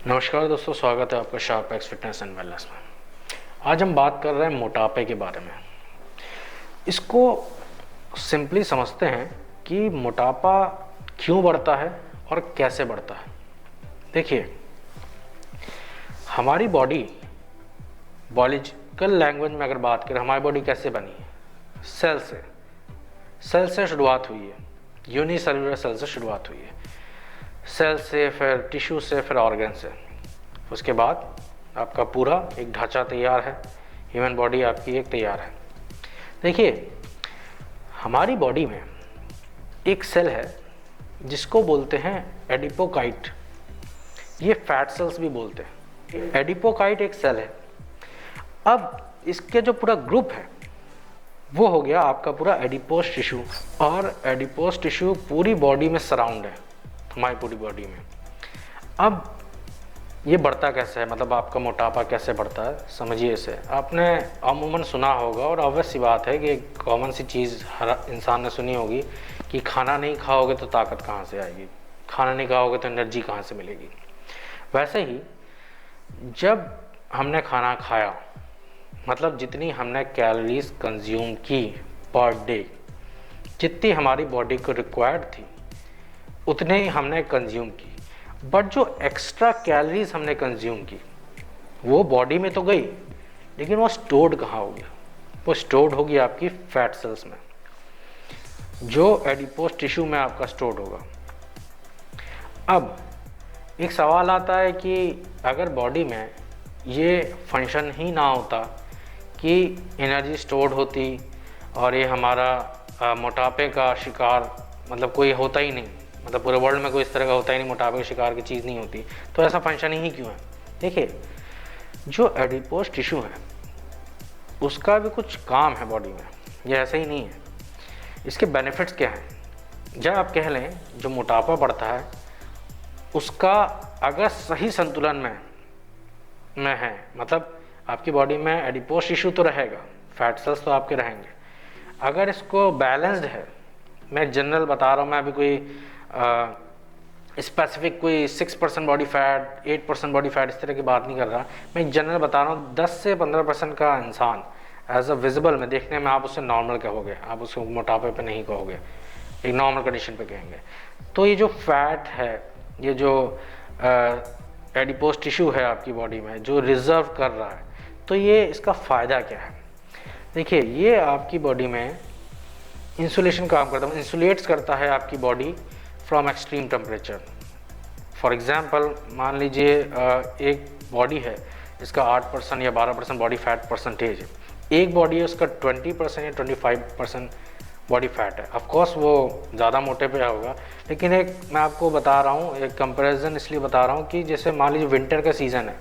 नमस्कार दोस्तों, स्वागत है आपका sharp x fitness and wellness में। आज हम बात कर रहे हैं मोटापे के बारे में। इसको सिंपली समझते हैं कि मोटापा क्यों बढ़ता है और कैसे बढ़ता है। देखिए, हमारी बॉडी बायोलॉजिकल लैंग्वेज में अगर बात करें, हमारी बॉडी कैसे बनी है? सेल से शुरुआत हुई है। यूनिसेलुलर सेल से शुरुआत हुई है। सेल से, फिर टिश्यू से, फिर ऑर्गन से। उसके बाद आपका पूरा एक ढांचा तैयार है। ह्यूमन बॉडी आपकी एक तैयार है। देखिए, हमारी बॉडी में एक सेल है जिसको बोलते हैं एडिपोकाइट। ये फैट सेल्स भी बोलते हैं। एडिपोकाइट एक सेल है। अब इसके जो पूरा ग्रुप है वो हो गया आपका पूरा एडिपोस टिश्यू। और एडिपोस टिश्यू पूरी बॉडी में सराउंड है, हमारी पूरी बॉडी में। अब ये बढ़ता कैसे है, मतलब आपका मोटापा कैसे बढ़ता है, समझिए इसे। आपने अमूमन सुना होगा, और ऑब्वियस सी बात है कि एक कॉमन सी चीज़ हर इंसान ने सुनी होगी कि खाना नहीं खाओगे तो ताकत कहाँ से आएगी, खाना नहीं खाओगे तो एनर्जी कहाँ से मिलेगी। वैसे ही जब हमने खाना खाया, मतलब जितनी हमने कैलोरीज कंज्यूम की पर डे, जितनी हमारी बॉडी को रिक्वायर्ड थी उतने ही हमने कंज्यूम की। बट जो एक्स्ट्रा कैलोरीज हमने कंज्यूम की वो बॉडी में तो गई, लेकिन वो स्टोर्ड कहाँ होगी? वो स्टोर्ड होगी आपकी फैट सेल्स में, जो एडिपोस टिश्यू में आपका स्टोर्ड होगा। अब एक सवाल आता है कि अगर बॉडी में ये फंक्शन ही ना होता कि एनर्जी स्टोर्ड होती और ये हमारा मोटापे का शिकार मतलब कोई होता ही नहीं, मतलब पूरे वर्ल्ड में कोई इस तरह का होता ही नहीं, मोटापे के शिकार की चीज़ नहीं होती, तो ऐसा फंक्शन ही क्यों है? देखिए, जो एडिपोस टिश्यू है उसका भी कुछ काम है बॉडी में, ये ऐसे ही नहीं है। इसके बेनिफिट्स क्या हैं? जब आप कह लें जो मोटापा बढ़ता है उसका अगर सही संतुलन में है, मतलब आपकी बॉडी में एडिपोस टिश्यू तो रहेगा, फैट सेल्स तो आपके रहेंगे, अगर इसको बैलेंस्ड है, मैं जनरल बता रहा हूँ, मैं अभी कोई स्पेसिफिक कोई 6% बॉडी फैट, 8% बॉडी फैट इस तरह की बात नहीं कर रहा, मैं जनरल बता रहा हूँ। 10 से 15% का इंसान एज अ विजिबल में देखने में आप उसे नॉर्मल कहोगे, आप उसको मोटापे पे नहीं कहोगे, एक नॉर्मल कंडीशन पे कहेंगे। तो ये जो फैट है, ये जो एडिपोस टिश्यू है आपकी बॉडी में जो रिजर्व कर रहा है, तो ये इसका फ़ायदा क्या है? देखिए, ये आपकी बॉडी में इंसुलेशन काम करता है, इंसुलेट्स करता है आपकी body from extreme temperature. For example, मान लीजिए एक बॉडी है इसका 8% या 12% बॉडी फैट परसेंटेज है, एक बॉडी है उसका 20% या 25% बॉडी फैट है। ऑफकोर्स वो ज़्यादा मोटे पे होगा, लेकिन एक मैं आपको बता रहा हूँ, एक कंपैरिजन इसलिए बता रहा हूँ कि जैसे मान लीजिए विंटर का सीज़न है,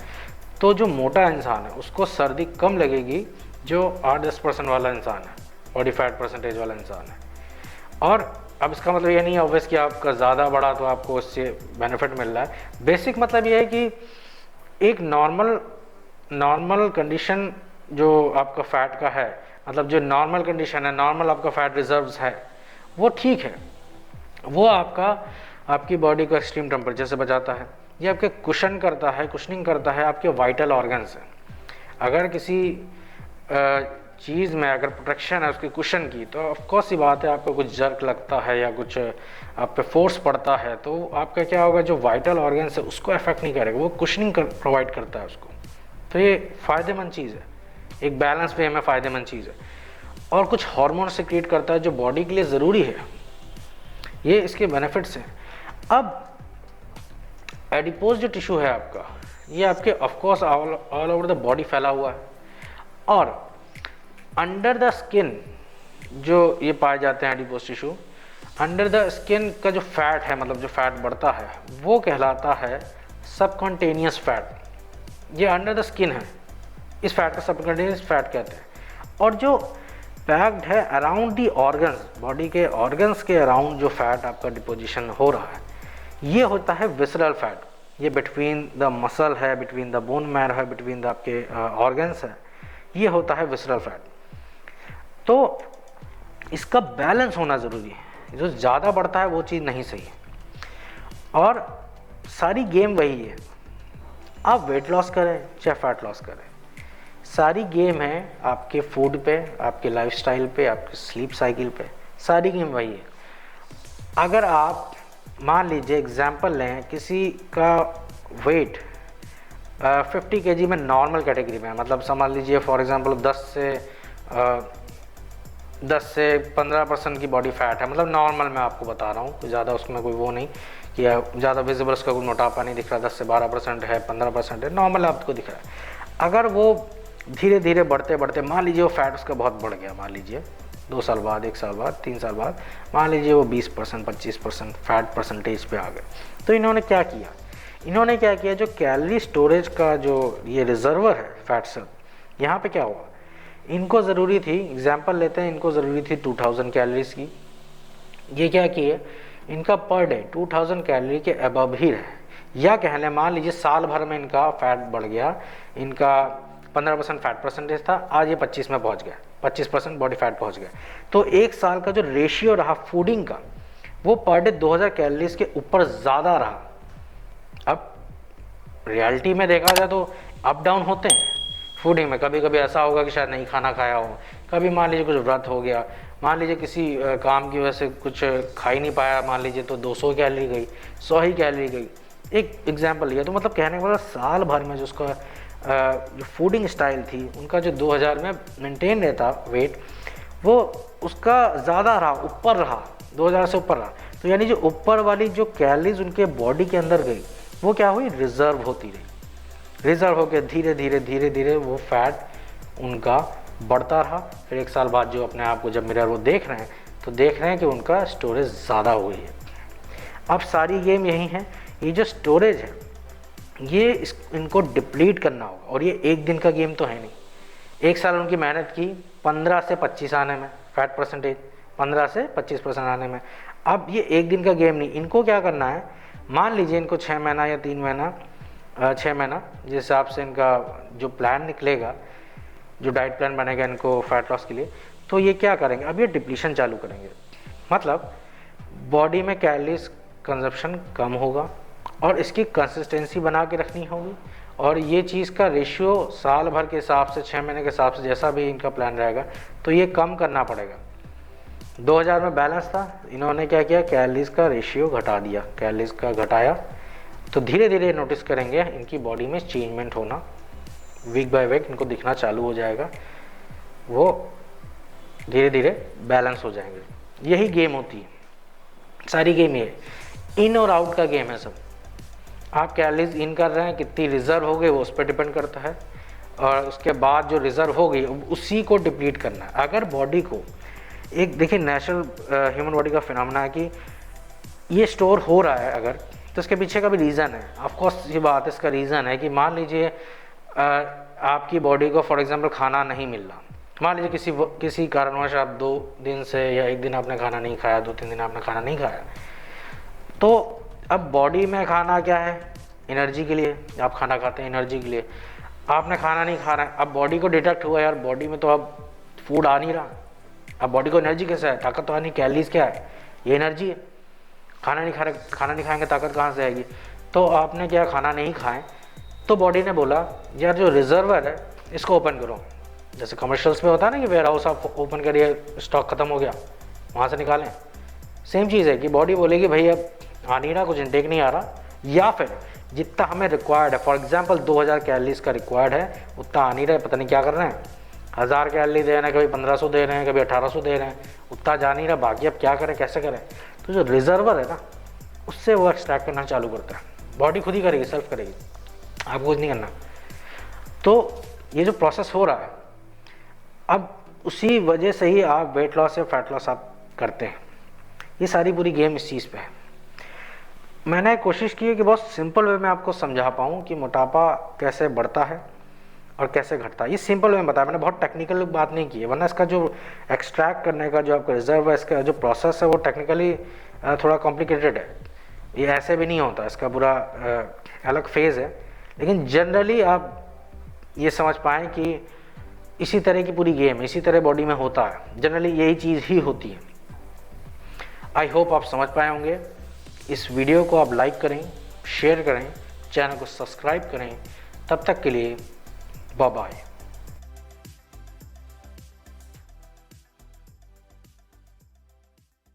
तो जो मोटा इंसान है उसको सर्दी कम लगेगी जो 8-10% वाला इंसान है, बॉडी फैट परसेंटेज वाला इंसान है। और अब इसका मतलब ये नहीं है ऑब्वियस कि आपका ज़्यादा बढ़ा तो आपको उससे बेनिफिट मिल रहा है। बेसिक मतलब ये है कि एक नॉर्मल कंडीशन जो आपका फ़ैट का है, मतलब जो नॉर्मल कंडीशन है, नॉर्मल आपका फ़ैट रिजर्व्स है, वो ठीक है, वो आपकी बॉडी को एक्सट्रीम टेम्परेचर से बचाता है। ये आपके कुशनिंग करता है आपके वाइटल ऑर्गन से। अगर किसी चीज़ में अगर प्रोटेक्शन है उसकी कुशन की, तो ऑफकोर्स ही बात है आपको कुछ जर्क लगता है या कुछ आप पे फोर्स पड़ता है, तो आपका क्या होगा, जो वाइटल ऑर्गन है उसको अफेक्ट नहीं करेगा, वो कुशनिंग प्रोवाइड करता है उसको। तो ये फ़ायदेमंद चीज़ है, एक बैलेंस वे में फ़ायदेमंद चीज़ है। और कुछ हार्मोन सिक्रीट करता है जो बॉडी के लिए ज़रूरी है। ये इसके बेनिफिट्स हैं। अब एडिपोज जो टिश्यू है आपका, ये आपके of course all over the body फैला हुआ है, और अंडर द स्किन जो ये पाए जाते हैं adipose tissue, under the skin का जो फैट है, मतलब जो फैट बढ़ता है, वो कहलाता है सबकॉन्टेनियस फैट। ये अंडर द स्किन है, इस फैट का सबकॉन्टेनियस फैट कहते हैं। और जो पैक्ड है अराउंड दी ऑर्गन्स, बॉडी के ऑर्गन्स के अराउंड जो फैट आपका डिपोजिशन हो रहा है, ये होता है विसरल फैट। ये बिटवीन द मसल है, बिटवीन द बोन मैरो है, बिटवीन द आपके ऑर्गन्स है, ये होता है विसरल फैट। तो इसका बैलेंस होना ज़रूरी है, जो ज़्यादा बढ़ता है वो चीज़ नहीं सही है। और सारी गेम वही है आप वेट लॉस करें चाहे फैट लॉस करें, सारी गेम है आपके फूड पे, आपके लाइफस्टाइल पे, आपके स्लीप साइकिल पे, सारी गेम वही है। अगर आप मान लीजिए एग्जांपल लें, किसी का वेट 50 kg में नॉर्मल कैटेगरी में है, मतलब समझ लीजिए फॉर एग्जांपल 10 से 15% की बॉडी फैट है, मतलब नॉर्मल मैं आपको बता रहा हूँ, ज़्यादा उसमें कोई वो नहीं कि ज़्यादा विजिबल उसका कोई मोटापा नहीं दिख रहा, 10 से 12% है, 15% है, नॉर्मल आपको दिख रहा है। अगर वो धीरे धीरे बढ़ते बढ़ते मान लीजिए वो फैट उसका बहुत बढ़ गया, मान लीजिए 2 साल बाद, 1 साल बाद, 3 साल बाद मान लीजिए वो 20% 25% फैट परसेंटेज पे आ गए, तो इन्होंने क्या किया, जो कैलोरी स्टोरेज का जो ये रिजर्वर है फैट सेल, यहाँ पे क्या हुआ, इनको ज़रूरी थी, एग्जांपल लेते हैं, इनको ज़रूरी थी 2000 कैलोरीज की, ये क्या किए, इनका पर डे 2000 कैलोरी के अबव ही रहे, या कह लें मान लीजिए साल भर में इनका फैट बढ़ गया, इनका 15% फैट परसेंटेज था, आज ये 25 में पहुंच गया, 25% बॉडी फैट पहुंच गया, तो एक साल का जो रेशियो रहा फूडिंग का, वो पर डे 2000 कैलोरीज के ऊपर ज़्यादा रहा। अब रियलिटी में देखा जाए तो अप डाउन होते हैं फूडिंग में, कभी कभी ऐसा होगा कि शायद नहीं खाना खाया हो, कभी मान लीजिए कुछ व्रत हो गया, मान लीजिए किसी काम की वजह से कुछ खा ही नहीं पाया, मान लीजिए तो 200 कैलोरी गई, 100 ही कैलोरी गई, एक एग्जांपल लिया। तो मतलब कहने का मतलब साल भर में जो उसका जो फूडिंग स्टाइल थी, उनका जो 2000 में मेंटेन रहता वेट, वो उसका ज़्यादा रहा, ऊपर रहा, 2000 से ऊपर रहा, तो यानी जो ऊपर वाली जो कैलोरीज उनके बॉडी के अंदर गई, वो क्या हुई, रिजर्व होती रही, रिजर्व होकर धीरे धीरे वो फैट उनका बढ़ता रहा। फिर 1 साल बाद जो अपने आप को जब मिरर वो देख रहे हैं, तो देख रहे हैं कि उनका स्टोरेज ज़्यादा हुई है। अब सारी गेम यही है, ये जो स्टोरेज है ये इनको डिप्लीट करना होगा, और ये एक दिन का गेम तो है नहीं, 1 साल उनकी मेहनत की 15 से 25 आने में, फैट परसेंटेज 15 से 25% आने में। अब ये एक दिन का गेम नहीं, इनको क्या करना है, मान लीजिए इनको 6 महीना या 3 महीना 6 महीना जिस हिसाब से इनका जो प्लान निकलेगा, जो डाइट प्लान बनेगा इनको फैट लॉस के लिए, तो ये क्या करेंगे, अब ये डिप्लीशन चालू करेंगे, मतलब बॉडी में कैलोरीज कंजप्शन कम होगा, और इसकी कंसिस्टेंसी बना के रखनी होगी, और ये चीज़ का रेशियो साल भर के हिसाब से, 6 महीने के हिसाब से, जैसा भी इनका प्लान रहेगा, तो ये कम करना पड़ेगा। 2000 में बैलेंस था, इन्होंने क्या किया, कैलोरीज का रेशियो घटा दिया, कैलोरीज का घटाया, तो धीरे धीरे नोटिस करेंगे इनकी बॉडी में चेंजमेंट होना, वीक बाय वीक इनको दिखना चालू हो जाएगा, वो धीरे धीरे बैलेंस हो जाएंगे। यही गेम होती है, सारी गेम ये इन और आउट का गेम है सब। आप कैलोरीज इन कर रहे हैं, कितनी रिजर्व हो गई वो उस पर डिपेंड करता है, और उसके बाद जो रिजर्व हो गई उसी को डिप्लीट करना है। अगर बॉडी को एक देखिए, नेचुरल ह्यूमन बॉडी का फिनोमेना है कि ये स्टोर हो रहा है अगर, तो इसके पीछे का भी रीज़न है, ऑफकोर्स ये बात इसका रीज़न है कि मान लीजिए आपकी बॉडी को फॉर एग्जांपल खाना नहीं मिल रहा, मान लीजिए किसी कारणवश आप 2 दिन से या 1 दिन आपने खाना नहीं खाया, 2-3 दिन आपने खाना नहीं खाया, तो अब बॉडी में खाना क्या है, एनर्जी के लिए, आप खाना खाते हैं एनर्जी के लिए, आपने खाना नहीं खा रहे हैं, अब बॉडी को डिटेक्ट हुआ यार बॉडी में तो अब फूड आ नहीं रहा, अब बॉडी को एनर्जी कैसे है, ताकत तो आनी, कैलोरीज क्या है, ये एनर्जी है, खाना नहीं खाएंगे ताकत कहाँ से आएगी, तो आपने क्या खाना नहीं खाए, तो बॉडी ने बोला यार जो रिजर्वर है इसको ओपन करो, जैसे कमर्शियल्स में होता है ना कि वेयर हाउस आप ओपन करिए, स्टॉक खत्म हो गया, वहाँ से निकालें, सेम चीज़ है कि बॉडी बोलेगी भाई अब आ नहीं रहा, कुछ इनटेक नहीं आ रहा, या फिर जितना हमें रिक्वायर्ड है, फॉर एग्जांपल 2000 कैलोरीज का रिक्वायर्ड है, उतना आ नहीं रहा है, पता नहीं क्या कर रहे हैं, 1000 कैलोरी दे रहे हैं, कभी 1500 दे रहे हैं, कभी 1800 दे रहे हैं, उतना जा नहीं रहा, बाकी अब क्या करें, कैसे करें, तो जो रिजर्वर है ना, उससे वो एक्सट्रैक्ट करना चालू करता है, बॉडी खुद ही करेगी, सेल्फ करेगी, आपको कुछ नहीं करना। तो ये जो प्रोसेस हो रहा है, अब उसी वजह से ही आप वेट लॉस या फैट लॉस आप करते हैं, ये सारी पूरी गेम इस चीज़ पे है। मैंने कोशिश की है कि बहुत सिंपल वे में आपको समझा पाऊँ कि मोटापा कैसे बढ़ता है और कैसे घटता है, ये सिंपल वे में बताया, मैंने बहुत टेक्निकल बात नहीं की है, वरना इसका जो एक्सट्रैक्ट करने का जो आपका रिजर्व है, इसका जो प्रोसेस है वो टेक्निकली थोड़ा कॉम्प्लिकेटेड है, ये ऐसे भी नहीं होता, इसका पूरा अलग फेज़ है, लेकिन जनरली आप ये समझ पाएँ कि इसी तरह की पूरी गेम इसी तरह बॉडी में होता है, जनरली यही चीज़ ही होती है। आई होप आप समझ पाए होंगे। इस वीडियो को आप लाइक करें, शेयर करें, चैनल को सब्सक्राइब करें। तब तक के लिए बाय बाय।